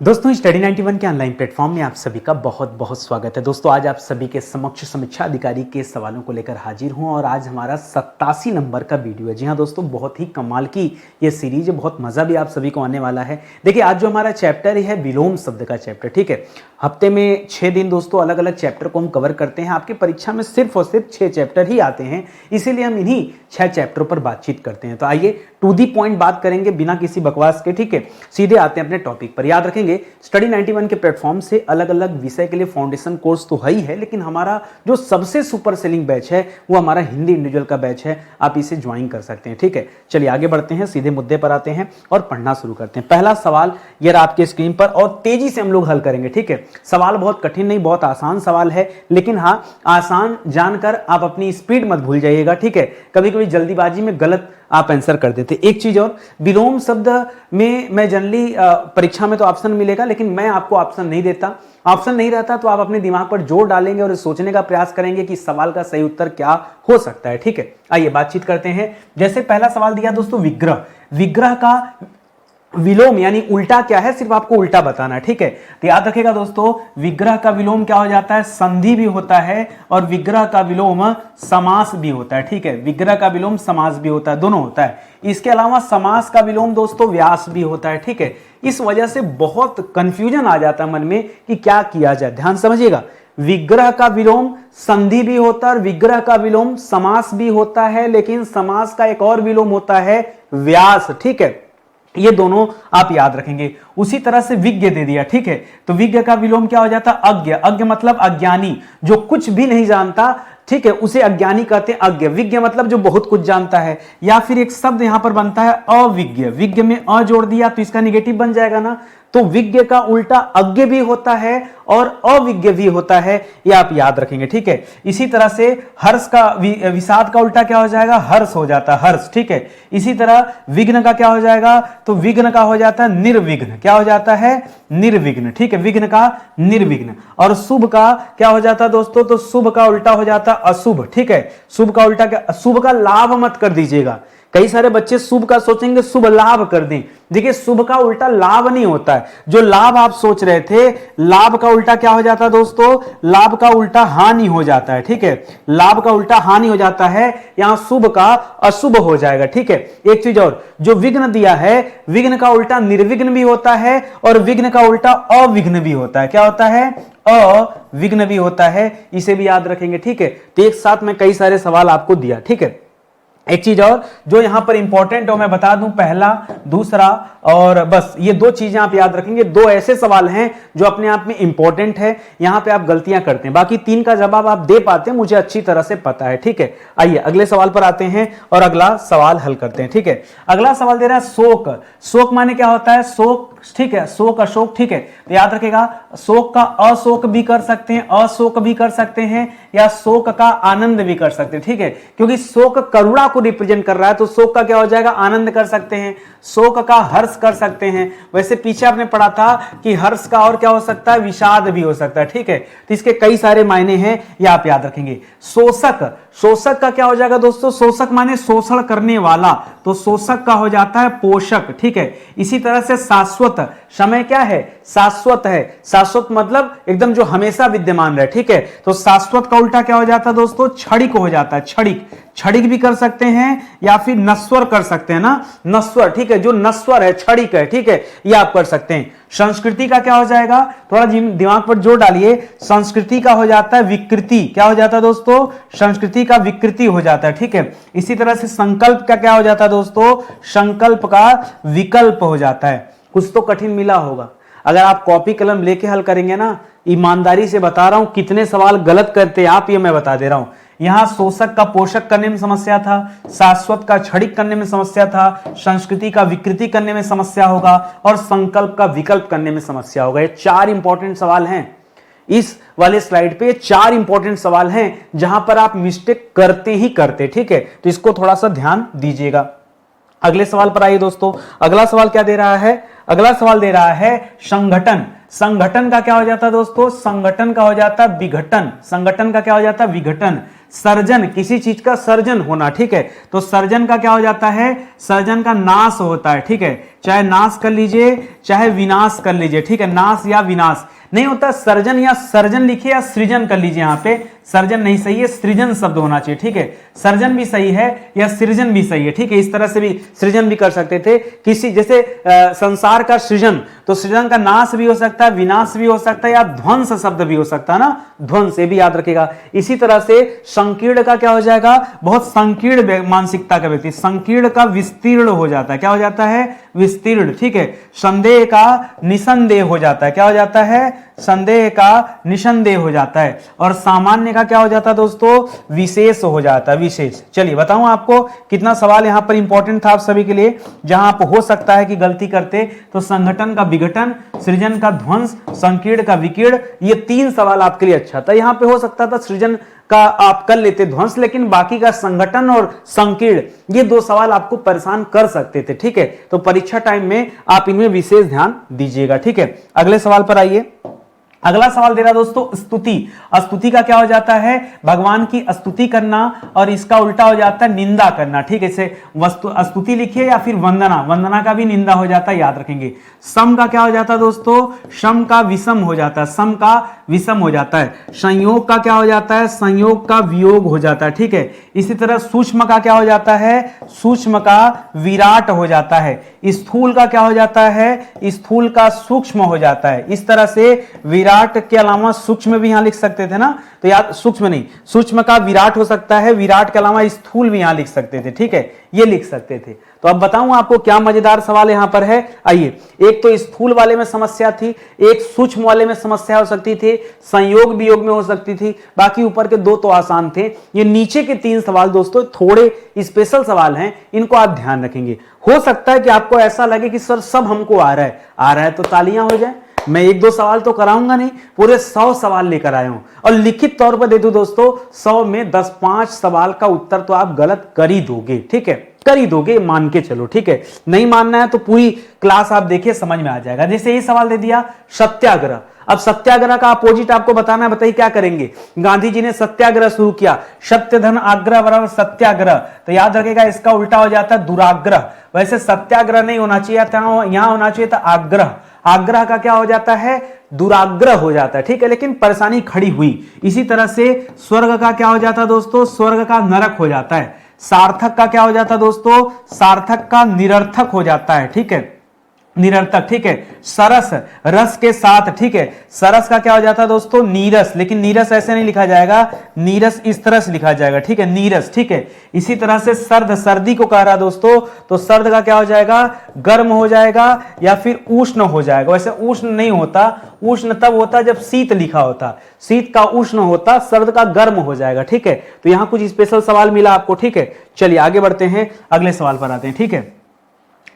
दोस्तों स्टडी 91 के online platform में आप सभी का बहुत बहुत स्वागत है। दोस्तों आज आप सभी के समक्ष समीक्षा अधिकारी के सवालों को लेकर हाजिर हूं और आज हमारा 87 नंबर का वीडियो है। जी हां दोस्तों, बहुत ही कमाल की ये सीरीज है, बहुत मज़ा भी आप सभी को आने वाला है। देखिए आज जो हमारा चैप्टर है विलोम शब्द का चैप्टर, ठीक है। हफ्ते में 6 दिन दोस्तों अलग अलग चैप्टर को हम कवर करते हैं। आपकी परीक्षा में सिर्फ और सिर्फ 6 चैप्टर ही आते हैं, इसीलिए हम इन्हीं 6 चैप्टरों पर बातचीत करते हैं। तो आइए टू दी पॉइंट बात करेंगे बिना किसी बकवास के, ठीक है। सीधे आते हैं अपने टॉपिक पर। याद रखेंगे स्टडी 91 के प्लेटफॉर्म से अलग अलग विषय के लिए फाउंडेशन कोर्स तो है ही है, लेकिन हमारा जो सबसे सुपर सेलिंग बैच है वो हमारा हिंदी इंडिविजुअल का बैच है। आप इसे ज्वाइन कर सकते हैं, ठीक है। चलिए आगे बढ़ते हैं, सीधे मुद्दे पर आते हैं और पढ़ना शुरू करते हैं। पहला सवाल ये रहा आपके स्क्रीन पर और तेजी से हम लोग हल करेंगे, ठीक है। सवाल बहुत कठिन नहीं, बहुत आसान सवाल है, लेकिन हाँ आसान जानकर आप अपनी स्पीड मत भूल जाइएगा, ठीक है। कभी कभी जल्दीबाजी में गलत आप आंसर कर देते। एक चीज और, विलोम शब्द में मैं जनरली परीक्षा में तो ऑप्शन मिलेगा, लेकिन मैं आपको ऑप्शन नहीं देता। ऑप्शन नहीं रहता तो आप अपने दिमाग पर जोर डालेंगे और सोचने का प्रयास करेंगे कि सवाल का सही उत्तर क्या हो सकता है, ठीक है। आइए बातचीत करते हैं। जैसे पहला सवाल दिया दोस्तों, विग्रह। विग्रह का विलोम यानी उल्टा क्या है, सिर्फ आपको उल्टा बताना है, ठीक है। तो याद रखिएगा दोस्तों, विग्रह का विलोम क्या हो जाता है, संधि भी होता है और विग्रह का विलोम समास भी होता है, ठीक है। विग्रह का विलोम समास भी होता है, दोनों होता है। इसके अलावा समास का विलोम दोस्तों व्यास भी होता है, ठीक है। इस वजह से बहुत कंफ्यूजन आ जाता है मन में कि क्या किया जाए। ध्यान समझिएगा, विग्रह का विलोम संधि भी होता है और विग्रह का विलोम समास भी होता है, लेकिन समास का एक और विलोम होता है व्यास, ठीक है। ये दोनों आप याद रखेंगे। उसी तरह से विज्ञ दे दिया, ठीक है। तो विज्ञ का विलोम क्या हो जाता है, अज्ञ। अज्ञ मतलब अज्ञानी, जो कुछ भी नहीं जानता, ठीक है, उसे अज्ञानी कहते हैं अज्ञ। विज्ञ मतलब जो बहुत कुछ जानता है। या फिर एक शब्द यहां पर बनता है अविज्ञ। विज्ञ में अ जोड़ दिया तो इसका निगेटिव बन जाएगा ना। तो विज्ञ का उल्टा अज्ञ भी होता है और अविज्ञ भी होता है, ये आप याद रखेंगे, ठीक है। इसी तरह से हर्ष का विषाद का उल्टा क्या हो जाएगा, हर्ष हो जाता है, हर्ष, ठीक है। इसी तरह विघ्न का क्या हो जाएगा, तो विघ्न का हो जाता है निर्विघ्न। क्या हो जाता है, निर्विघ्न, ठीक है। विघ्न का निर्विघ्न। और शुभ का क्या हो जाता है दोस्तों, तो शुभ का उल्टा हो जाता है अशुभ, ठीक है। शुभ का उल्टा क्या, शुभ का लाभ मत कर दीजिएगा। कई सारे बच्चे शुभ का सोचेंगे शुभ लाभ कर दें। देखिए शुभ का उल्टा लाभ नहीं होता है। जो लाभ आप सोच रहे थे, लाभ का उल्टा क्या हो जाता है दोस्तों, लाभ का उल्टा हानि हो जाता है, ठीक है। लाभ का उल्टा हानि हो जाता है, यहां शुभ का अशुभ हो जाएगा, ठीक है। एक चीज और, जो विघ्न दिया है, विघ्न का उल्टा निर्विघ्न भी होता है और विघ्न का उल्टा अविघ्न भी होता है। क्या होता है, अविघ्न भी होता है। इसे भी याद रखेंगे, ठीक है। तो एक साथ में कई सारे सवाल आपको दिया, ठीक है। एक चीज और जो यहां पर इंपॉर्टेंट है मैं बता दूं, पहला दूसरा और बस ये दो चीजें आप याद रखेंगे। दो ऐसे सवाल हैं जो अपने आप में इंपॉर्टेंट है, यहां पे आप गलतियां करते हैं, बाकी 3 का जवाब आप दे पाते हैं, मुझे अच्छी तरह से पता है, ठीक है। आइए अगले सवाल पर आते हैं और अगला सवाल हल करते हैं, ठीक है। अगला सवाल दे रहा है शोक। शोक माने क्या होता है, शोक, ठीक है, शोक अशोक, ठीक है। तो याद रखेगा शोक का अशोक भी कर सकते हैं, अशोक भी कर सकते हैं, या शोक का आनंद भी कर सकते हैं, ठीक है। क्योंकि शोक करुणा को रिप्रेजेंट कर रहा है, तो शोक का क्या हो जाएगा, आनंद कर सकते हैं। शोक का हर्ष कर सकते हैं। वैसे पीछे आपने पढ़ा था कि हर्ष का और क्या हो सकता है, विषाद भी हो सकता है, ठीक है। तो इसके कई सारे मायने हैं, ये आप याद रखेंगे। शोषक, शोषक का क्या हो जाएगा दोस्तों, शोषक माने शोषण करने वाला, तो शोषक का हो जाता है पोषक, ठीक है। इसी तरह से शाश्वत, समय क्या है, शाश्वत है। शाश्वत मतलब एकदम जो हमेशा विद्यमान रहे, ठीक है। तो शाश्वत का उल्टा क्या हो जाता है दोस्तों, क्षणिक हो जाता है, क्षणिक। क्षणिक भी कर सकते हैं या फिर नश्वर कर सकते हैं ना, नश्वर, ठीक है। जो नश्वर है, क्षणिक है, ठीक है, ये आप कर सकते हैं। संस्कृति का क्या हो जाएगा, थोड़ा दिमाग पर जोर डालिए। संस्कृति का हो जाता है विकृति। क्या हो जाता है दोस्तों, संस्कृति का विकृति हो जाता है, ठीक है। इसी तरह से संकल्प का क्या हो जाता है दोस्तों, संकल्प का विकल्प हो जाता है। कुछ तो कठिन मिला होगा, अगर आप कॉपी कलम लेके हल करेंगे ना, ईमानदारी से बता रहा हूं कितने सवाल गलत करते हैं आप, ये मैं बता दे रहा हूं। यहां शोषक का पोषक करने में समस्या था, शाश्वत का क्षणिक करने में समस्या था, संस्कृति का विकृति करने में समस्या होगा और संकल्प का विकल्प करने में समस्या होगा। ये 4 इंपॉर्टेंट सवाल हैं इस वाले स्लाइड पे। 4 इंपॉर्टेंट सवाल हैं जहां पर आप मिस्टेक करते ही करते, ठीक है। तो इसको थोड़ा सा ध्यान दीजिएगा। अगले सवाल पर आइए दोस्तों। अगला सवाल क्या दे रहा है, अगला सवाल दे रहा है संगठन। संगठन का क्या हो जाता है दोस्तों, संगठन का हो जाता है विघटन। संगठन का क्या हो जाता है, विघटन। सर्जन, किसी चीज का सर्जन होना, ठीक है। तो सर्जन का क्या हो जाता है, सर्जन का नाश होता है, ठीक है। चाहे नाश कर लीजिए चाहे विनाश कर लीजिए, ठीक है, नाश या विनाश नहीं होता। सर्जन या सर्जन लिखिए या सृजन कर लीजिए, यहां पे सर्जन नहीं सही है, सृजन शब्द होना चाहिए, ठीक है। सर्जन भी सही है या सृजन भी सही है, ठीक है। इस तरह से भी सृजन भी कर सकते थे, किसी जैसे संसार का सृजन, तो सृजन का नाश भी हो सकता है, विनाश भी हो सकता है, या ध्वंस शब्द भी हो सकता है ना, ध्वंस, ये भी याद रखिएगा। इसी तरह से संकीर्ण का क्या हो जाएगा, बहुत संकीर्ण मानसिकता का व्यक्ति, संकीर्ण का विस्तीर्ण हो जाता है, क्या हो जाता है, विस्तीर्ण, ठीक है। संदेह का निसंदेह हो जाता है, क्या हो जाता है, संदेह का निसंदेह हो जाता है। और सामान्य का क्या हो जाता है दोस्तों, विशेष हो जाता है, विशेष। चलिए बताऊं आपको कितना सवाल यहां पर इंपॉर्टेंट था आप सभी के लिए, जहां आप हो सकता है कि गलती करते। तो संगठन का विघटन, सृजन का ध्वंस, संकीर्ण का विकीर्ण, ये 3 सवाल आपके लिए अच्छा था। यहां पे हो सकता था सृजन का आप कर लेते ध्वंस, लेकिन बाकी का संगठन और संकीर्ण, ये 2 सवाल आपको परेशान कर सकते थे, ठीक है। तो परीक्षा टाइम में आप इनमें विशेष ध्यान दीजिएगा, ठीक है। अगले सवाल पर आइए। अगला सवाल दे रहा दोस्तों, स्तुति। स्तुति का क्या हो जाता है, भगवान की स्तुति करना, और इसका उल्टा हो जाता है निंदा करना, ठीक है। इसे स्तुति लिखिए या फिर वंदना, वंदना का भी निंदा हो जाता है, याद रखेंगे। सम का क्या हो जाता है दोस्तों, सम का विषम हो जाता है, सम का विषम हो जाता है। संयोग का क्या हो जाता है, संयोग का वियोग हो जाता है, ठीक है। इसी तरह सूक्ष्म का क्या हो जाता है, सूक्ष्म का विराट हो जाता है। स्थूल का क्या हो जाता है, स्थूल का सूक्ष्म हो जाता है। इस तरह से विराट के अलावा सूक्ष्म भी यहां लिख सकते थे ना, तो याद, सूक्ष्म नहीं, सूक्ष्म का विराट हो सकता है, विराट के अलावा स्थूल भी यहां लिख सकते थे, ठीक है, ये लिख सकते थे। तो अब बताऊं आपको क्या मजेदार सवाल यहां पर है। आइए, एक तो स्थूल वाले में समस्या थी, एक सूक्ष्म वाले में समस्या हो सकती थी, संयोग वियोग में हो सकती थी, बाकी ऊपर के 2 तो आसान थे। ये नीचे के 3 सवाल दोस्तों थोड़े स्पेशल सवाल हैं, इनको आप ध्यान रखेंगे। हो सकता है कि आपको ऐसा लगे कि सर सब हमको आ रहा है तो तालियां हो जाए। मैं 1-2 सवाल तो कराऊंगा नहीं, पूरे 100 सवाल लेकर आया हूं, और लिखित तौर पर दे दूं दोस्तों, 100 में 10-5 सवाल का उत्तर तो आप गलत कर ही दोगे, ठीक है, कर ही दोगे, मान के चलो, ठीक है। नहीं मानना है तो पूरी क्लास आप देखिए, समझ में आ जाएगा। जैसे ये सवाल दे दिया सत्याग्रह, अब सत्याग्रह का अपोजिट आपको बताना है, बताइए क्या करेंगे। गांधी जी ने सत्याग्रह शुरू किया, सत्य धन आग्रह बराबर सत्याग्रह, तो याद रखेगा इसका उल्टा हो जाता है दुराग्रह। वैसे सत्याग्रह नहीं होना चाहिए, यहां होना चाहिए था आग्रह। आग्रह का क्या हो जाता है, दुराग्रह हो जाता है, ठीक है, लेकिन परेशानी खड़ी हुई। इसी तरह से स्वर्ग का क्या हो जाता है दोस्तों, स्वर्ग का नरक हो जाता है। सार्थक का क्या हो जाता है दोस्तों, सार्थक का निरर्थक हो जाता है, ठीक है, निरर्थक, ठीक है। सरस, रस के साथ, ठीक है, सरस का क्या हो जाता है दोस्तों, नीरस, लेकिन नीरस ऐसे नहीं लिखा जाएगा, नीरस इस तरह से लिखा जाएगा, ठीक है, नीरस, ठीक है। इसी तरह से सर्द, सर्दी को कह रहा दोस्तों, तो सर्द का क्या हो जाएगा, गर्म हो जाएगा या फिर उष्ण हो जाएगा। वैसे उष्ण नहीं होता, उष्ण तब होता जब शीत लिखा होता, शीत का उष्ण होता, सर्द का गर्म हो जाएगा, ठीक है। तो यहां कुछ स्पेशल सवाल मिला आपको, ठीक है। चलिए आगे बढ़ते हैं, अगले सवाल पर आते हैं, ठीक है।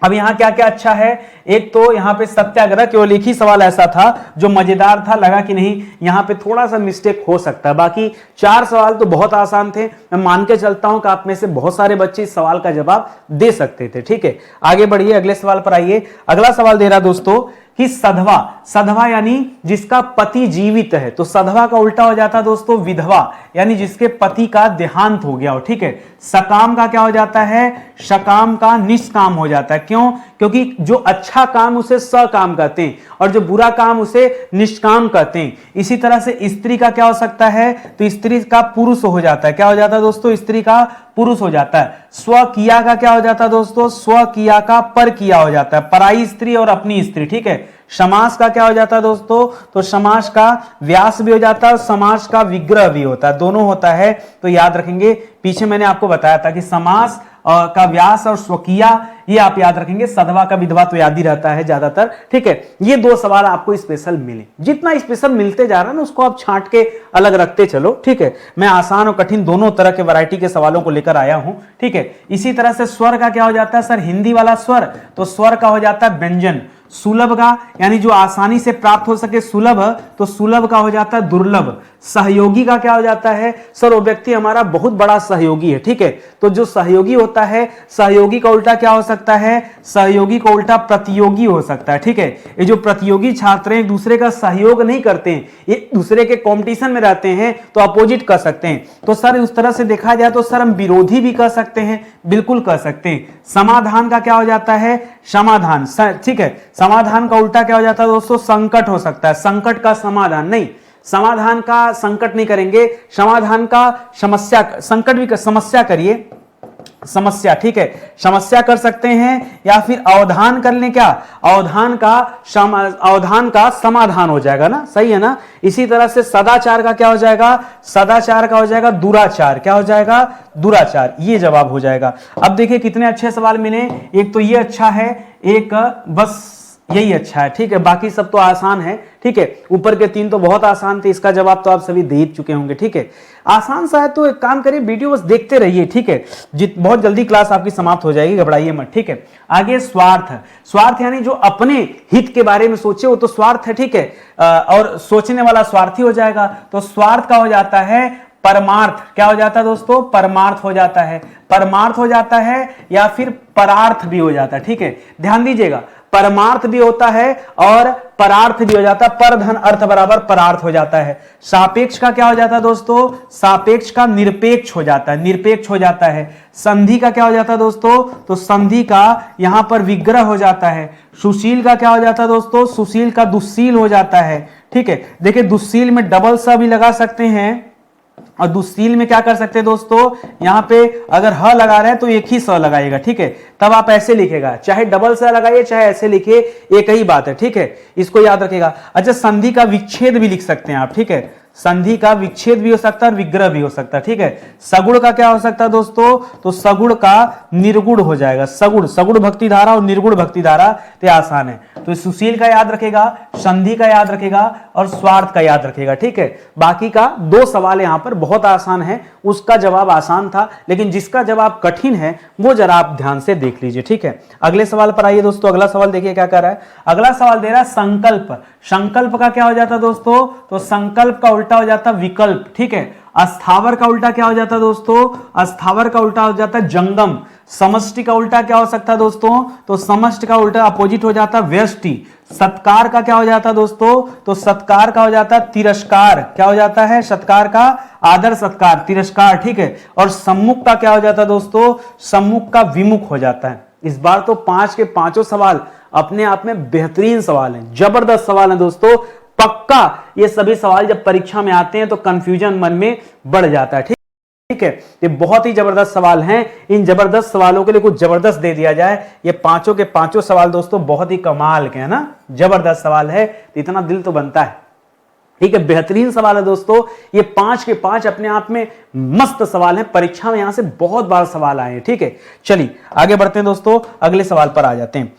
अब यहां क्या क्या अच्छा है, एक तो यहां पे सत्याग्रह केवल एक ही सवाल ऐसा था जो मजेदार था, लगा कि नहीं यहां पे थोड़ा सा मिस्टेक हो सकता है, बाकी 4 सवाल तो बहुत आसान थे। मैं मान के चलता हूं कि आप में से बहुत सारे बच्चे इस सवाल का जवाब दे सकते थे, ठीक है। आगे बढ़िए, अगले सवाल पर आइए। अगला सवाल दे रहा दोस्तों कि सधवा, सधवा यानी जिसका पति जीवित है, तो सधवा का उल्टा हो जाता है दोस्तों विधवा, यानी जिसके पति का देहांत हो गया हो, ठीक है। सकाम का क्या हो जाता है, सकाम का निष्काम हो जाता है। क्यों, क्योंकि जो अच्छा काम उसे सकाम कहते हैं और जो बुरा काम उसे निष्काम कहते हैं। इसी तरह से स्त्री का क्या हो सकता है, तो स्त्री का पुरुष हो जाता है, क्या हो जाता है दोस्तों, स्त्री का पुरुष हो जाता है। स्वकिया का क्या हो जाता है दोस्तों, स्वकिया का पर किया हो जाता है, पराई स्त्री और अपनी स्त्री, ठीक है। समास का क्या हो जाता है दोस्तों, तो समास का व्यास भी हो जाता है और समास का विग्रह भी होता है, दोनों होता है। तो याद रखेंगे, पीछे मैंने आपको बताया था कि समास का व्यास और स्वकीया, ये आप याद रखेंगे। सधवा का विधवा तो याद ही रहता है ज्यादातर, ठीक है। ये 2 सवाल आपको स्पेशल मिले, जितना स्पेशल मिलते जा रहा है ना उसको आप छांट के अलग रखते चलो, ठीक है। मैं आसान और कठिन दोनों तरह के वैरायटी के सवालों को लेकर आया हूं, ठीक है। इसी तरह से स्वर का क्या हो जाता है सर, हिंदी वाला स्वर, तो स्वर का हो जाता है व्यंजन, सुलभ का यानी जो आसानी से प्राप्त हो सके सुलभ, तो सुलभ का हो जाता है दुर्लभ। सहयोगी का क्या हो जाता है, सर वो व्यक्ति हमारा बहुत बड़ा सहयोगी है, ठीक है। तो जो सहयोगी होता है, सहयोगी का उल्टा क्या हो सकता है, सहयोगी का उल्टा प्रतियोगी हो सकता है, ठीक है। ये जो प्रतियोगी छात्र हैं एक दूसरे का सहयोग नहीं करते हैं, ये दूसरे के कंपटीशन में रहते हैं, तो अपोजिट कर सकते हैं। तो सर उस तरह से देखा जाए तो सर हम विरोधी भी कर सकते हैं, बिल्कुल कर सकते हैं। समाधान का क्या हो जाता है, समाधान, ठीक है। समाधान का उल्टा क्या हो जाता है दोस्तों, संकट हो सकता है। संकट का समाधान नहीं, समाधान का संकट नहीं करेंगे, समाधान का समस्या, संकट भी समस्या करिए, समस्या, ठीक है। समस्या कर सकते हैं, या फिर अवधान कर लें, क्या अवधान का समाधान हो जाएगा ना, सही है ना। इसी तरह से सदाचार का क्या हो जाएगा, सदाचार का हो जाएगा दुराचार, क्या हो जाएगा, दुराचार, ये जवाब हो जाएगा। अब देखिए कितने अच्छे सवाल मिले, एक तो ये अच्छा है, एक बस यही अच्छा है, ठीक है। बाकी सब तो आसान है, ठीक है। ऊपर के 3 तो बहुत आसान थे, इसका जवाब तो आप सभी दे ही चुके होंगे, ठीक है। आसान सा है तो एक काम करिए, वीडियो बस देखते रहिए, ठीक है। बहुत जल्दी क्लास आपकी समाप्त हो जाएगी, घबराइए मत, ठीक है। आगे स्वार्थ, स्वार्थ यानी जो अपने हित के बारे में सोचे वो तो स्वार्थ है, ठीक है। और सोचने वाला स्वार्थी हो जाएगा, तो स्वार्थ का हो जाता है परमार्थ, क्या हो जाता है दोस्तों, परमार्थ हो जाता है, परमार्थ हो जाता है, या फिर परार्थ भी हो जाता है, ठीक है। ध्यान दीजिएगा, परमार्थ भी होता है और परार्थ भी हो जाता है, पर धन अर्थ बराबर परार्थ हो जाता है। सापेक्ष का क्या हो जाता है दोस्तों, सापेक्ष का निरपेक्ष हो जाता है, निरपेक्ष हो जाता है। संधि का क्या हो जाता है दोस्तों, तो संधि का यहां पर विग्रह हो जाता है। सुशील का क्या हो जाता है दोस्तों, सुशील का दुस्शील हो जाता है, ठीक है। देखिए दुस्शील में डबल सा भी लगा सकते हैं, और दुस्शील में क्या कर सकते हैं दोस्तों, यहां पे अगर ह लगा रहे हैं तो एक ही स लगाइएगा, ठीक है। तब आप ऐसे लिखेगा, चाहे डबल स लगाइए चाहे ऐसे लिखिए, एक ही बात है, ठीक है। इसको याद रखिएगा। अच्छा, संधि का विच्छेद भी लिख सकते हैं आप, ठीक है। संधि का विच्छेद भी हो सकता है और विग्रह भी हो सकता है, ठीक है। सगुण का क्या हो सकता है दोस्तों, तो सगुण का निर्गुण हो जाएगा। सगुण, सगुण भक्ति धारा और निर्गुण भक्ति धारा, तो आसान है। तो सुशील का याद रखेगा, संधि का याद रखेगा और स्वार्थ का याद रखेगा, ठीक है। बाकी का 2 सवाल यहां पर बहुत आसान है, उसका जवाब आसान था, लेकिन जिसका जवाब कठिन है वो जरा आप ध्यान से देख लीजिए, ठीक है। अगले सवाल पर आइए दोस्तों। अगला सवाल देखिए क्या कर रहा है। अगला सवाल दे रहा है संकल्प। संकल्प का क्या हो जाता है दोस्तों, तो संकल्प का उल्टा हो जाता है विकल्प, ठीक है। अस्थावर का उल्टा क्या हो जाता है दोस्तों, अस्थावर का उल्टा हो जाता है जंगम। समष्टि का उल्टा क्या हो सकता है दोस्तों, तो समष्टि का उल्टा अपोजिट हो जाता है व्यष्टि। सत्कार का क्या हो जाता है दोस्तों, तो सत्कार का हो जाता है तिरस्कार, क्या हो जाता है, सत्कार का आदर सत्कार, तिरस्कार, ठीक है। और सम्मुख का क्या हो जाता है दोस्तों, सम्मुख का विमुख हो जाता है। इस बार तो 5 के 5 सवाल अपने आप में बेहतरीन सवाल हैं, जबरदस्त सवाल हैं दोस्तों। पक्का ये सभी सवाल जब परीक्षा में आते हैं तो कंफ्यूजन मन में बढ़ जाता है, ठीक है। ये बहुत ही जबरदस्त सवाल हैं, इन जबरदस्त सवालों के लिए कुछ जबरदस्त दे दिया जाए। ये 5 के 5 सवाल दोस्तों बहुत ही कमाल के हैं ना, जबरदस्त सवाल है, इतना दिल तो बनता है, ठीक है। बेहतरीन सवाल है दोस्तों, ये 5 के 5 अपने आप में मस्त सवाल हैं, परीक्षा में यहां से बहुत बार सवाल आए हैं, ठीक है। चलिए आगे बढ़ते हैं दोस्तों, अगले सवाल पर आ जाते हैं।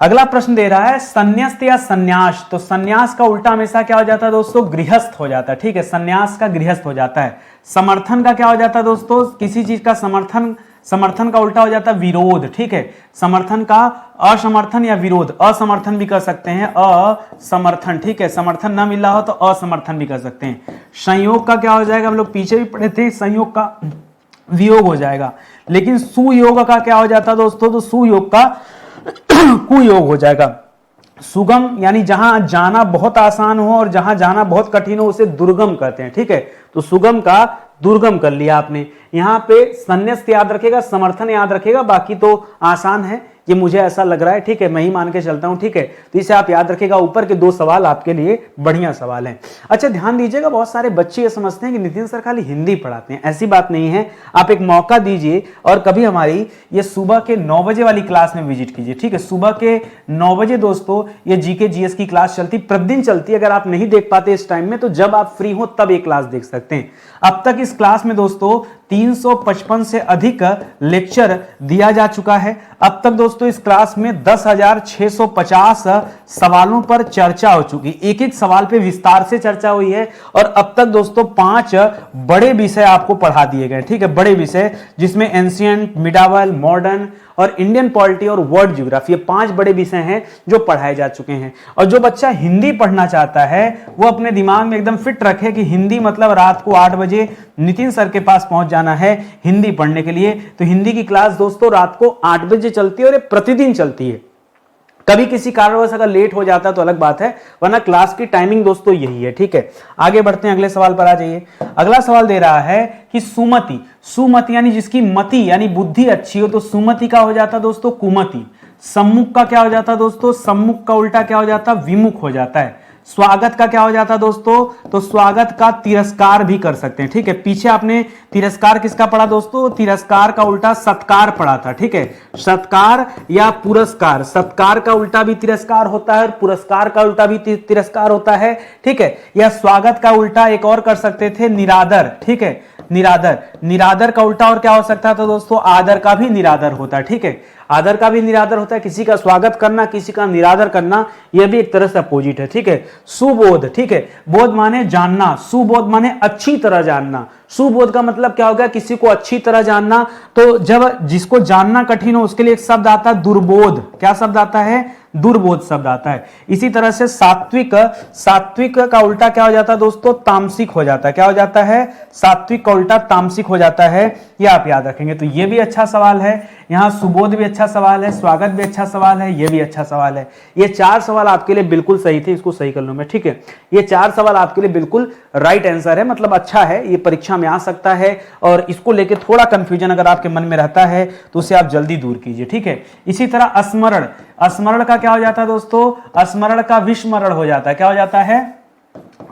अगला प्रश्न दे रहा है संन्यास्त या संन्यास। तो संन्यास का उल्टा हमेशा क्या हो जाता है दोस्तों, गृहस्थ हो जाता है, ठीक है। संन्यास का गृहस्थ हो जाता है। समर्थन का क्या हो जाता है दोस्तों, किसी चीज का समर्थन, समर्थन का उल्टा हो जाता है विरोध, ठीक है। समर्थन का असमर्थन या विरोध, असमर्थन भी कर सकते हैं, असमर्थन, ठीक है। समर्थन ना मिल रहा हो तो असमर्थन भी कर सकते हैं। संयोग का क्या हो जाएगा, हम लोग पीछे भी पढ़े थे, संयोग का वियोग हो जाएगा। लेकिन सुयोग का क्या हो जाता है दोस्तों, तो सुयोग का कुयोग हो जाएगा। सुगम यानी जहां जाना बहुत आसान हो और जहां जाना बहुत कठिन हो उसे दुर्गम कहते हैं, ठीक है। तो सुगम का दुर्गम कर लिया आपने। यहां पे संन्यास्त याद रखेगा, समर्थन याद रखेगा, बाकी तो आसान है, ये मुझे ऐसा लग रहा है, ठीक है, मैं ही मान के चलता हूं, ठीक है। तो इसे आप याद रखेगा। ऊपर के 2 सवाल आपके लिए बढ़िया सवाल हैं। अच्छा ध्यान दीजिएगा, बहुत सारे बच्चे ये समझते हैं कि नितिन सर खाली हिंदी पढ़ाते हैं, ऐसी बात नहीं है। आप एक मौका दीजिए और कभी हमारी ये सुबह के 9 बजे वाली क्लास में विजिट कीजिए, ठीक है। सुबह के 9 बजे दोस्तों ये जीके जीएस की क्लास चलती, प्रतिदिन चलती है। अगर आप नहीं देख पाते इस टाइम में तो जब आप फ्री हो तब ये क्लास देख सकते हैं। अब तक इस क्लास में दोस्तों 355 से अधिक लेक्चर दिया जा चुका है। अब तक दोस्तों इस क्लास में 10,650 सवालों पर चर्चा हो चुकी, एक एक सवाल पे विस्तार से चर्चा हुई है। और अब तक दोस्तों 5 बड़े विषय आपको पढ़ा दिए गए, ठीक है, बड़े विषय, जिसमें एंशिएंट, मिडावल, मॉडर्न और इंडियन पॉलिटी और वर्ल्ड ज्योग्राफी, ये 5 बड़े विषय हैं जो पढ़ाए जा चुके हैं। और जो बच्चा हिंदी पढ़ना चाहता है वो अपने दिमाग में एकदम फिट रखे कि हिंदी मतलब रात को 8 बजे नितिन सर के पास पहुंच जाना है हिंदी पढ़ने के लिए। तो हिंदी की क्लास दोस्तों रात को 8 बजे चलती है और ये प्रतिदिन चलती है। कभी किसी कारणवश अगर लेट हो जाता है तो अलग बात है, वरना क्लास की टाइमिंग दोस्तों यही है। ठीक है, आगे बढ़ते हैं, अगले सवाल पर आ जाइए। अगला सवाल दे रहा है कि सुमति, सुमति यानी जिसकी मति यानी बुद्धि अच्छी हो तो सुमति का हो जाता दोस्तों कुमति। सम्मुख का क्या हो जाता दोस्तों, सम्मुख का उल्टा क्या हो जाता, विमुख हो जाता है। स्वागत का क्या हो जाता दोस्तों, तो स्वागत का तिरस्कार भी कर सकते हैं। ठीक है, पीछे आपने तिरस्कार किसका पढ़ा दोस्तों, तिरस्कार का उल्टा सत्कार पढ़ा था। ठीक है, सत्कार या पुरस्कार, सत्कार का उल्टा भी तिरस्कार होता है और पुरस्कार का उल्टा भी तिरस्कार होता है। ठीक है, या स्वागत का उल्टा एक और कर सकते थे निरादर। ठीक है, निरादर, निरादर का उल्टा और क्या हो सकता था दोस्तों, आदर का भी निरादर होता है। ठीक है, आदर का भी निरादर होता है, किसी का स्वागत करना किसी का निरादर करना यह भी एक तरह से अपोजिट है। ठीक है, सुबोध, ठीक है, बोध माने जानना, सुबोध माने अच्छी तरह जानना। सुबोध का मतलब क्या होगा, किसी को अच्छी तरह जानना। तो जब जिसको जानना कठिन हो उसके लिए एक शब्द आता है दुर्बोध। क्या शब्द आता है, दुर्बोध शब्द आता है। इसी तरह से सात्विक, सात्विक का उल्टा क्या हो जाता है दोस्तों, तामसिक हो जाता है। क्या हो जाता है, सात्विक का उल्टा तामसिक हो जाता है, ये आप याद रखेंगे। तो ये भी अच्छा सवाल है, यहाँ सुबोध भी अच्छा सवाल है, स्वागत भी अच्छा सवाल है, ये भी अच्छा सवाल है। ये 4 सवाल आपके लिए बिल्कुल सही थे, इसको सही कर लूं मैं। ठीक है, ये 4 सवाल आपके लिए बिल्कुल राइट आंसर है, मतलब अच्छा है, ये परीक्षा में आ सकता है। और इसको लेके थोड़ा कंफ्यूजन अगर आपके मन में रहता है तो उसे आप जल्दी दूर कीजिए। ठीक है, इसी तरह स्मरण, स्मरण का क्या हो जाता है दोस्तों, स्मरण का विस्मरण हो जाता है। क्या हो जाता है,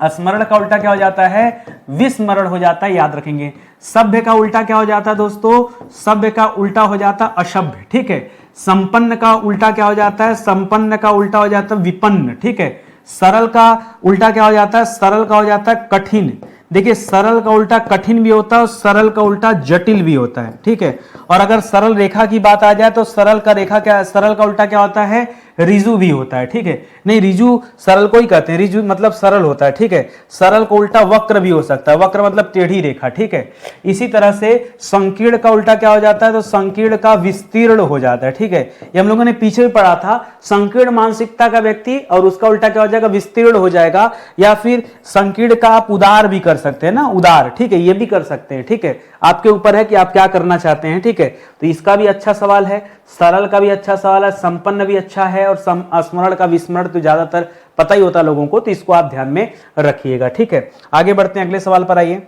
स्मरण का उल्टा क्या हो जाता है, विस्मरण हो जाता है, याद रखेंगे। सभ्य का उल्टा क्या हो जाता है दोस्तों, सभ्य का उल्टा हो जाता है असभ्य। ठीक है, संपन्न का उल्टा क्या हो जाता है, संपन्न का उल्टा हो जाता है विपन्न। ठीक है, सरल का उल्टा क्या हो जाता है, सरल का हो जाता है कठिन। देखिए, सरल का उल्टा कठिन भी होता है और सरल का उल्टा जटिल भी होता है। ठीक है, और अगर सरल रेखा की बात आ जाए तो सरल का रेखा क्या, सरल का उल्टा क्या होता है, रिजु भी होता है। ठीक है, नहीं रिजु सरल को ही कहते हैं, रिजु मतलब सरल होता है। ठीक है, सरल को उल्टा वक्र भी हो सकता है, वक्र मतलब टेढ़ी रेखा। ठीक है, इसी तरह से संकीर्ण का उल्टा क्या हो जाता है, तो संकीर्ण का विस्तीर्ण हो जाता है। ठीक है, ये हम लोगों ने पीछे भी पढ़ा था, संकीर्ण मानसिकता का व्यक्ति और उसका उल्टा क्या हो जाएगा, विस्तीर्ण हो जाएगा। या फिर संकीर्ण का आप उदार भी कर सकते हैं ना, उदार। ठीक है, ये भी कर सकते हैं। ठीक है, आपके ऊपर है कि आप क्या करना चाहते हैं। ठीक है, तो इसका भी अच्छा सवाल है, सरल का भी अच्छा सवाल है, संपन्न भी अच्छा है, और स्मरण का विस्मरण तो ज्यादातर पता ही होता है लोगों को, तो इसको आप ध्यान में रखिएगा। ठीक है, आगे बढ़ते हैं, अगले सवाल पर आइए।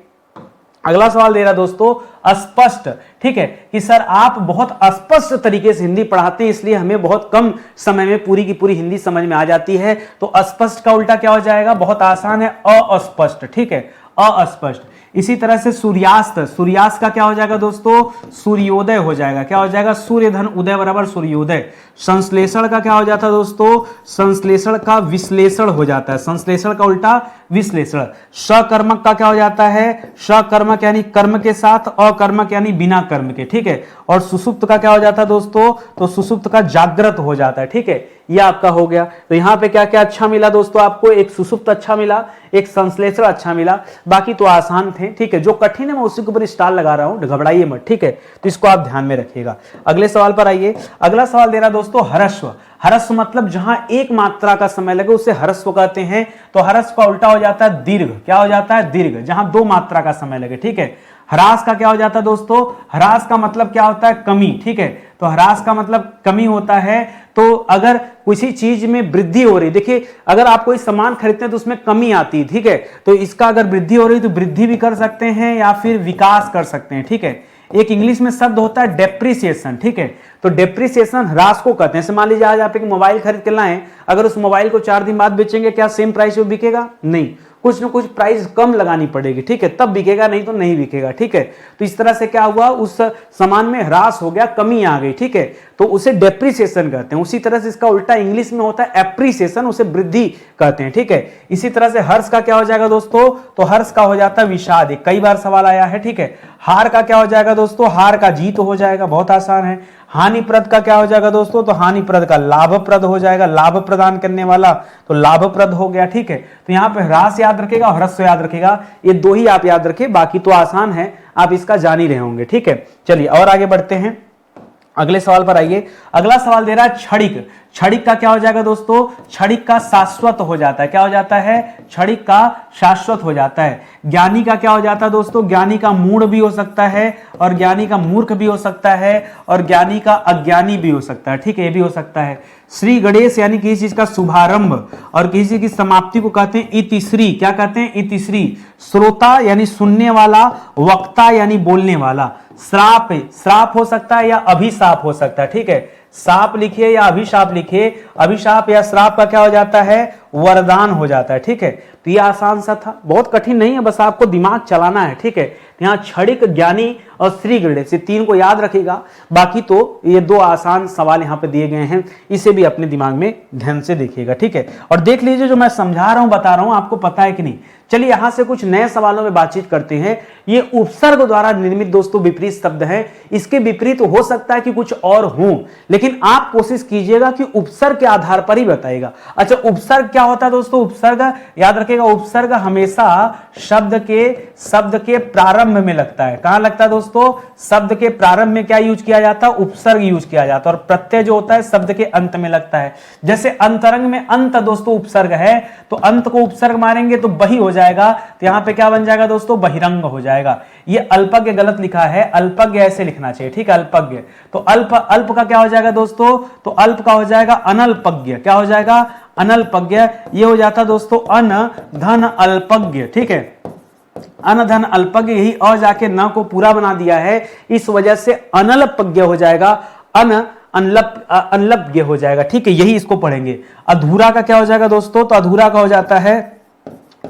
अगला सवाल दे रहा दोस्तों अस्पष्ट। ठीक है, कि सर आप बहुत अस्पष्ट तरीके से हिंदी पढ़ाते हैं, इसलिए हमें बहुत कम समय में पूरी की पूरी हिंदी समझ में आ जाती है। तो अस्पष्ट का उल्टा क्या हो जाएगा, बहुत आसान है, अस्पष्ट। ठीक है, अस्पष्ट। इसी तरह से सूर्यास्त, सूर्यास्त का क्या हो जाएगा दोस्तों, सूर्योदय हो जाएगा। क्या हो जाएगा, सूर्य धन उदय बराबर सूर्योदय। संश्लेषण का क्या हो जाता है दोस्तों, संश्लेषण का विश्लेषण हो जाता है, संश्लेषण का उल्टा विश्लेषण। सकर्मक का क्या हो जाता है, सकर्मक यानी कर्म के साथ, अकर्मक यानी बिना कर्म के। ठीक है, और सुसुप्त का क्या हो जाता है दोस्तों, तो सुसुप्त का जागृत हो जाता है। ठीक है, ये आपका हो गया। तो यहां पे क्या क्या अच्छा मिला दोस्तों आपको, एक सुसुप्त अच्छा मिला, एक संश्लेषण अच्छा मिला, बाकी तो आसान थे। ठीक है, जो कठिन है मैं उसी के ऊपर स्टार लगा रहा हूं, घबराइए मत। ठीक है, तो इसको आप ध्यान में रखिएगा। अगले सवाल पर आइए। अगला सवाल दे रहा दोस्तों हरस्व। हरस्व मतलब जहां एक मात्रा का समय लगे उसे हरस्व कहते हैं। तो हरस्व का उल्टा हो जाता है दीर्घ। क्या हो जाता है, दीर्घ, जहां 2 मात्रा का समय लगे। ठीक है, ह्रास का क्या हो जाता है दोस्तों, ह्रास का मतलब क्या होता है, कमी। ठीक है, तो ह्रास का मतलब कमी होता है। तो अगर किसी चीज में वृद्धि हो रही, देखिए अगर आप कोई सामान खरीदते हैं तो उसमें कमी आती है। ठीक है, तो इसका अगर वृद्धि हो रही तो वृद्धि भी कर सकते हैं या फिर विकास कर सकते हैं। ठीक है, एक इंग्लिश में शब्द होता है डेप्रिसिएशन। ठीक है, तो डेप्रिसिएशन ह्रास को कहते हैं। मान लीजिए आज आप एक मोबाइल खरीद के लाएं, अगर उस मोबाइल को 4 दिन बाद बेचेंगे, क्या सेम प्राइस पे बिकेगा, नहीं, कुछ न कुछ प्राइस कम लगानी पड़ेगी। ठीक है, तब बिकेगा, नहीं तो नहीं बिकेगा। ठीक है, तो इस तरह से क्या हुआ, उस सामान में ह्रास हो गया, कमी आ गई। ठीक है, तो उसे डेप्रिसिएशन कहते हैं। उसी तरह से इसका उल्टा इंग्लिश में होता है एप्रिसिएशन, उसे वृद्धि कहते हैं। ठीक है, इसी तरह से हर्ष का क्या हो जाएगा दोस्तों, तो हर्ष का हो जाता है विषाद। कई बार सवाल आया है। ठीक है, हार का क्या हो जाएगा दोस्तों, हार का जीत हो जाएगा, बहुत आसान है। हानिप्रद का क्या हो जाएगा दोस्तों, तो हानिप्रद का लाभप्रद हो जाएगा, लाभ प्रदान करने वाला, तो लाभप्रद हो गया। ठीक है, तो यहां पे ह्रास याद रखेगा और ह्रस्व याद रखेगा, ये 2 ही आप याद रखें, बाकी तो आसान है, आप इसका जान ही रहे होंगे। ठीक है, चलिए और आगे बढ़ते हैं। अगले सवाल पर आइए। अगला सवाल दे रहा है क्षणिक। क्षणिक का क्या हो जाएगा दोस्तों? क्षणिक का शाश्वत हो जाता है। क्या हो जाता है? क्षणिक का शाश्वत हो जाता है। ज्ञानी का क्या हो जाता है दोस्तों? ज्ञानी का मूढ़ भी हो सकता है, और ज्ञानी का मूर्ख भी हो सकता है, और ज्ञानी का अज्ञानी भी हो सकता है। ठीक है, ये भी हो सकता है। श्री गणेश यानी किसी चीज का शुभारंभ और किसी चीज की समाप्ति को कहते हैं इतिश्री। क्या कहते हैं? इतिश्री। श्रोता यानी सुनने वाला, वक्ता यानी बोलने वाला। श्राप, श्राप हो सकता है या अभिशाप हो सकता है। ठीक है, शाप लिखिए या अभिशाप लिखिए। अभिशाप या श्राप का क्या हो जाता है? वरदान हो जाता है। ठीक है, तो ये आसान सा था, बहुत कठिन नहीं है, बस आपको दिमाग चलाना है। ठीक है, यहाँ क्षणिक, ज्ञानी और श्री गणेश, ये तीन को याद रखिएगा। बाकी तो ये दो आसान सवाल यहाँ पे दिए गए हैं, इसे भी अपने दिमाग में ध्यान से देखिएगा। ठीक है, और देख लीजिए जो मैं समझा रहा हूं, बता रहा हूं, आपको पता है कि नहीं। चलिए यहां से कुछ नए सवालों में बातचीत करते हैं। ये उपसर्ग द्वारा निर्मित दोस्तों विपरीत शब्द है। इसके विपरीत हो सकता है कि कुछ और हो, लेकिन आप कोशिश कीजिएगा कि उपसर्ग के आधार पर ही बताइएगा। अच्छा, उपसर्ग क्या होता है दोस्तों? उपसर्ग याद रखिएगा, उपसर्ग हमेशा शब्द के प्रारंभ में लगता है। कहां लगता है दोस्तों? शब्द के प्रारंभ में क्या यूज किया जाता है? उपसर्ग यूज किया जाता है। और प्रत्यय जो होता है शब्द के अंत में लगता है। जैसे अंतरंग में अंत दोस्तों उपसर्ग है, तो अंत को उपसर्ग मारेंगे तो बही हो जाएगा, तो यहां पे क्या बन जाएगा दोस्तों? बहिरंग हो जाएगा। ये अल्पज्ञ गलत लिखा है, अल्पज्ञ ऐसे लिखना चाहिए। ठीक है, अल्पज्ञ। तो अल्प, अल्प का क्या हो जाएगा दोस्तों? तो अल्प का हो जाएगा अनल्पज्ञ। क्या हो जाएगा? अनल्पज्ञ। ये हो जाता दोस्तों अन धन अल्पज्ञ। ठीक है, अन धन अल्पज्ञ, यही अ जाके न को पूरा बना दिया है, इस वजह से अनल्पज्ञ हो जाएगा, अनलप्ज्ञ हो जाएगा। ठीक है, यही इसको पढ़ेंगे। अधूरा का क्या हो जाएगा दोस्तों? तो अधूरा का हो जाता है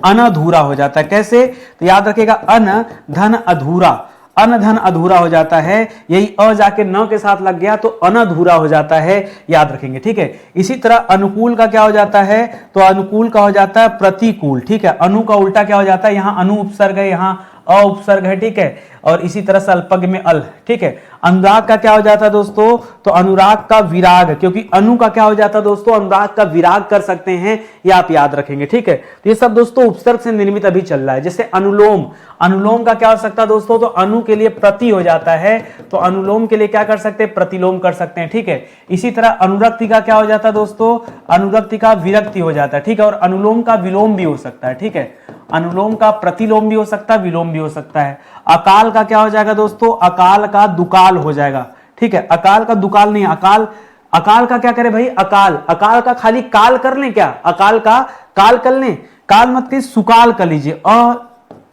अनधूरा हो जाता है। कैसे? तो याद रखिएगा, अन धन अधूरा, अन धन अधूरा हो जाता है। यही अ जाके न के साथ लग गया तो अनधूरा हो जाता है, याद रखेंगे। ठीक है, इसी तरह अनुकूल का क्या हो जाता है? तो अनुकूल का हो जाता है प्रतिकूल। ठीक है, अनु का उल्टा क्या हो जाता है? यहां अनु उपसर्ग है, यहां अ उपसर्ग है। ठीक है, और इसी तरह से अल्पज्ञ में अल। ठीक है, अनुराग का क्या हो जाता है दोस्तों? तो अनुराग का विराग, क्योंकि अनु का क्या हो जाता है दोस्तों? अनुराग का विराग कर सकते हैं, ये आप याद रखेंगे। ठीक है, तो ये सब दोस्तों उपसर्ग से निर्मित अभी चल रहा है। जैसे अनुलोम, अनुलोम का क्या हो सकता है दोस्तों? तो अनु के लिए प्रति हो जाता है, तो अनुलोम के लिए क्या कर सकते हैं? प्रतिलोम कर सकते हैं। ठीक है, इसी तरह अनुरक्ति का क्या हो जाता है दोस्तों? अनुरक्ति का विरक्ति हो जाता है। ठीक है, और अनुलोम का विलोम भी हो सकता है। ठीक है, अनुलोम का प्रतिलोम भी हो सकता है, विलोम भी हो सकता है। अकाल का क्या हो जाएगा दोस्तों? अकाल का दुकाल हो जाएगा। ठीक है, अकाल का दुकाल नहीं, अकाल, अकाल का क्या करे भाई? अकाल, अकाल का खाली काल कर लें क्या? अकाल का काल कर लें, काल मत के सुकाल कर लीजिए,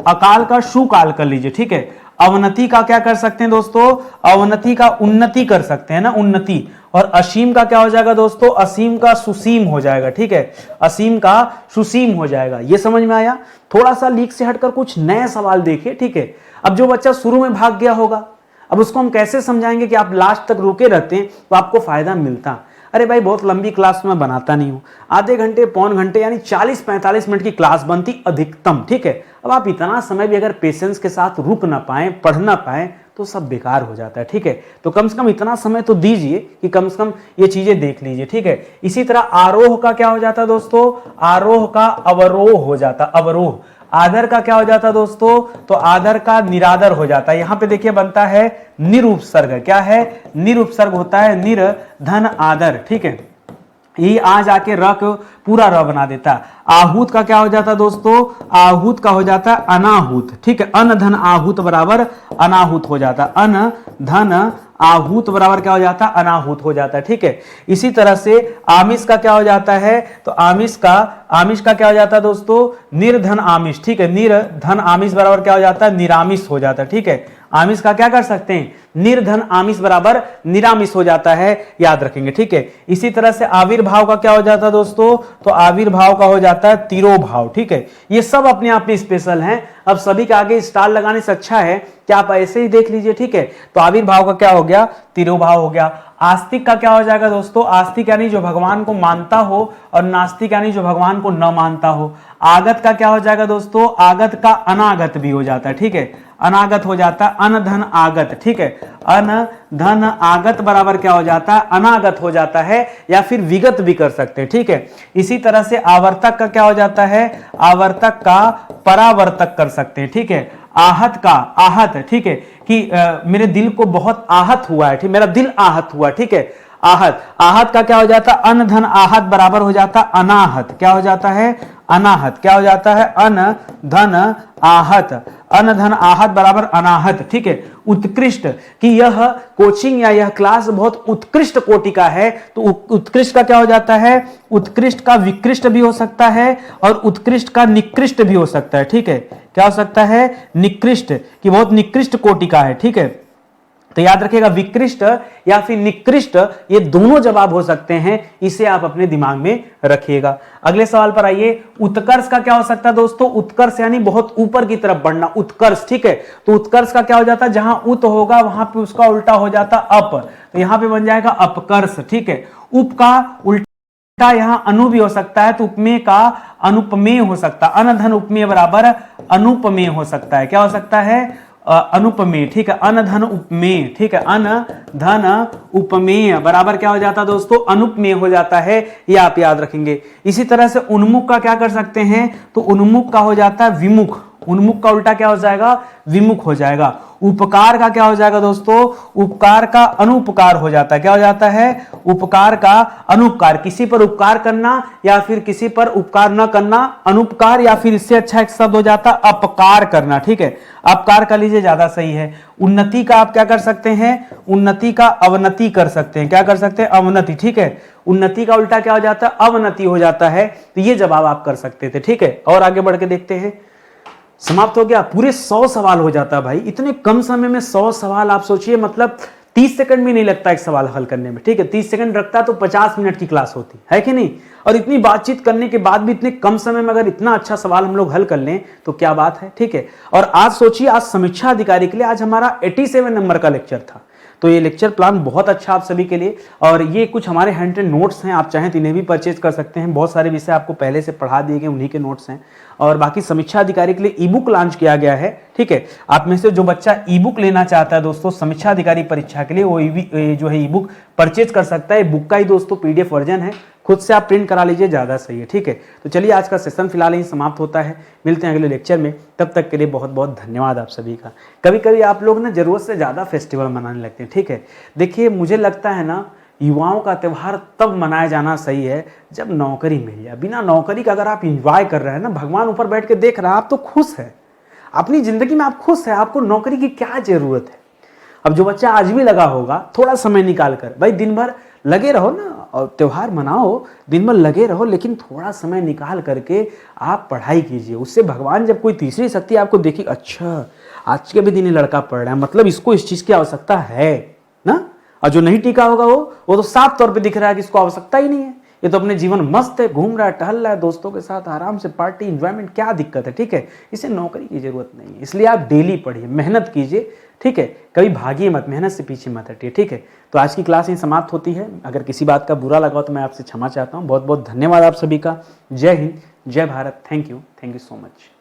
अकाल का सुकाल कर लीजिए। ठीक है, अवनति का क्या कर सकते हैं दोस्तों? अवनति का उन्नति कर सकते हैं ना, उन्नति। और असीम का क्या हो जाएगा दोस्तों? असीम का सुसीम हो जाएगा। ठीक है, असीम का सुसीम हो जाएगा। ये समझ में आया? थोड़ा सा लीक से हटकर कुछ नए सवाल देखिए। ठीक है, अब जो बच्चा शुरू में भाग गया होगा, अब उसको हम कैसे समझाएंगे कि आप लास्ट तक रुके रहते हैं तो आपको फायदा मिलता। अरे भाई, बहुत लंबी क्लास में बनाता नहीं हूं, आधे घंटे, पौन घंटे, यानी 40-45 मिनट की क्लास बनती अधिकतम। ठीक है, अब आप इतना समय भी अगर पेशेंस के साथ रुक ना पाए, पढ़ ना पाए, तो सब बेकार हो जाता है। ठीक है, तो कम से कम इतना समय तो दीजिए कि कम से कम ये चीजें देख लीजिए। ठीक है, इसी तरह आरोह का क्या हो जाता है दोस्तों? आरोह का अवरोह हो जाता, अवरोह। आदर का क्या हो जाता है दोस्तों? तो आदर का निरादर हो जाता है। यहां पे देखिए बनता है निरुपसर्ग। क्या है? निरुपसर्ग होता है, निर धन आदर। ठीक है, यही आ जाके र को पूरा र बना देता है। आहूत का क्या हो जाता है दोस्तों? आहूत का हो जाता है अनाहूत। ठीक है, अन धन आहूत बराबर अनाहूत हो जाता है, अन धन आहूत बराबर क्या हो जाता है? अनाहूत हो जाता है। ठीक है, इसी तरह से आमिष का क्या हो जाता है? तो आमिष का क्या हो जाता है दोस्तों? निर्धन आमिष। ठीक है, निर्धन आमिष बराबर क्या हो जाता है? निरामिष हो जाता है। ठीक है, आमिष का क्या कर सकते हैं? निर्धन आमिष बराबर निरामिष हो जाता है, याद रखेंगे। ठीक है, इसी तरह से आविर्भाव का क्या हो जाता है दोस्तों? तो आविर्भाव का हो जाता है तिरोभाव। ठीक है, ये सब अपने आप में स्पेशल हैं। अब सभी के आगे स्टार लगाने से अच्छा है कि आप ऐसे ही देख लीजिए। ठीक है, तो आविर्भाव का क्या हो गया? तिरोभाव हो गया। आस्तिक का क्या हो जाएगा दोस्तों? आस्तिक यानी जो भगवान को मानता हो, और नास्तिक यानी जो भगवान को न मानता हो। आगत का क्या हो जाएगा दोस्तों? आगत का अनागत भी हो जाता है। ठीक है, अनागत हो जाता है, अन धन आगत। ठीक है, अन धन आगत बराबर क्या हो जाता है? अनागत हो जाता है, या फिर विगत भी कर सकते हैं। ठीक है, इसी तरह से आवर्तक का क्या हो जाता है? आवर्तक का परावर्तक कर सकते हैं। ठीक है, आहत का, आहत, ठीक है, कि मेरे दिल को बहुत आहत हुआ है, ठीक, मेरा दिल आहत हुआ, ठीक है, आहत, आहत का क्या हो जाता है, अन धन आहत बराबर हो जाता अनाहत, क्या हो जाता है, अनाहत, क्या हो जाता है, अन धन आहत, अन धन आहत बराबर अनाहत, ठीक है। उत्कृष्ट, कि यह कोचिंग या यह क्लास बहुत उत्कृष्ट कोटि का है, तो उत्कृष्ट का क्या हो जाता है, उत्कृष्ट का विकृष्ट भी हो सकता है और उत्कृष्ट का निकृष्ट भी हो सकता है, ठीक है, क्या हो सकता है, निकृष्ट, कि बहुत निकृष्ट कोटि का है, ठीक है। तो याद रखिएगा विकृष्ट या फिर निकृष्ट ये दोनों जवाब हो सकते हैं, इसे आप अपने दिमाग में रखिएगा। अगले सवाल पर आइए, उत्कर्ष का क्या हो सकता है दोस्तों, उत्कर्ष यानी बहुत ऊपर की तरफ बढ़ना, उत्कर्ष, ठीक है। तो उत्कर्ष का क्या हो जाता है, जहां उत होगा वहां पे उसका उल्टा हो जाता अप, तो यहां पे बन जाएगा अपकर्ष, ठीक है। उप का उल्टा यहां अनु भी हो सकता है, तो उपमेय का अनुपमेय हो सकता है, अनधन उपमेय बराबर अनुपमेय हो सकता है, क्या हो सकता है, अनुपमेय, ठीक है, अन धन उपमेय, ठीक है, अन धन उपमेय बराबर क्या हो जाता है दोस्तों, अनुपमेय हो जाता है, ये आप याद रखेंगे। इसी तरह से उन्मुख का क्या कर सकते हैं, तो उन्मुख का हो जाता है विमुख, उन्मुख का उल्टा क्या हो जाएगा, विमुख हो जाएगा। उपकार का क्या हो जाएगा दोस्तों, उपकार का अनुपकार हो जाता है, क्या हो जाता है, उपकार का अनुपकार, किसी पर उपकार करना या फिर किसी पर उपकार न करना, अनुपकार, या फिर इससे अच्छा एक शब्द हो जाता अपकार करना, ठीक है, अपकार कर लीजिए ज्यादा सही है। उन्नति का आप क्या कर सकते हैं, उन्नति का अवनति कर सकते हैं, क्या कर सकते हैं, अवनति, ठीक है, उन्नति का उल्टा क्या हो जाता है, अवनति हो जाता है, तो ये जवाब आप कर सकते थे, ठीक है। और आगे बढ़ के देखते हैं, समाप्त हो गया, पूरे 100 सवाल हो जाता है भाई, इतने कम समय में 100 सवाल, आप सोचिए, मतलब 30 सेकंड भी नहीं लगता एक सवाल हल करने में, ठीक है, 30 सेकंड रखता तो 50 मिनट की क्लास होती है कि नहीं। और इतनी बातचीत करने के बाद भी इतने कम समय में अगर इतना अच्छा सवाल हम लोग हल कर लें तो क्या बात है, ठीक है। और आज सोचिए, आज समीक्षा अधिकारी के लिए आज हमारा 87 नंबर का लेक्चर था, तो ये लेक्चर प्लान बहुत अच्छा आप सभी के लिए, और ये कुछ हमारे हैंड नोट्स हैं, आप चाहें तो इन्हें भी परचेज कर सकते हैं, बहुत सारे विषय आपको पहले से पढ़ा दिए गए, उन्हीं के नोट्स हैं। और बाकी समीक्षा अधिकारी के लिए ई बुक लॉन्च किया गया है, ठीक है। आप में से जो बच्चा ई बुक लेना चाहता है दोस्तों समीक्षा अधिकारी परीक्षा के लिए, वो जो है ई बुक परचेज कर सकता है। बुक का ही दोस्तों पीडीएफ वर्जन है, खुद से आप प्रिंट करा लीजिए, ज़्यादा सही है, ठीक है। तो चलिए आज का सेशन फिलहाल यहीं समाप्त होता है, मिलते हैं अगले लेक्चर में, तब तक के लिए बहुत बहुत धन्यवाद आप सभी का। कभी कभी आप लोग ना जरूरत से ज़्यादा फेस्टिवल मनाने लगते हैं, ठीक है। देखिए मुझे लगता है ना, युवाओं का त्यौहार तब मनाया जाना सही है जब नौकरी मिल जाए। बिना नौकरी का अगर आप इंजॉय कर रहे हैं ना, भगवान ऊपर बैठ के देख रहा है, आप तो खुश है, अपनी जिंदगी में आप खुश है, आपको नौकरी की क्या जरूरत है। अब जो बच्चा आज भी लगा होगा, थोड़ा समय निकाल कर भाई दिन भर लगे रहो ना, और त्यौहार मनाओ, दिन भर लगे रहो, लेकिन थोड़ा समय निकाल करके आप पढ़ाई कीजिए। उससे भगवान जब कोई तीसरी शक्ति आपको देखी, अच्छा आज के भी दिन ये लड़का पढ़ रहा है, मतलब इसको इस चीज की आवश्यकता है ना। और जो नहीं टीका होगा वो तो साफ तौर पे दिख रहा है कि इसको आवश्यकता ही नहीं है, ये तो अपने जीवन मस्त है, घूम रहा है, टहल रहा है, दोस्तों के साथ आराम से पार्टी एंजॉयमेंट, क्या दिक्कत है, ठीक है। इसे नौकरी की जरूरत नहीं है, इसलिए आप डेली पढ़िए, मेहनत कीजिए, ठीक है, कभी भागिए मत, मेहनत से पीछे मत हटिए, ठीक है। तो आज की क्लास यहीं समाप्त होती है, अगर किसी बात का बुरा लगा तो मैं आपसे क्षमा चाहता हूँ। बहुत बहुत धन्यवाद आप सभी का, जय हिंद, जय Bharat, thank you so much.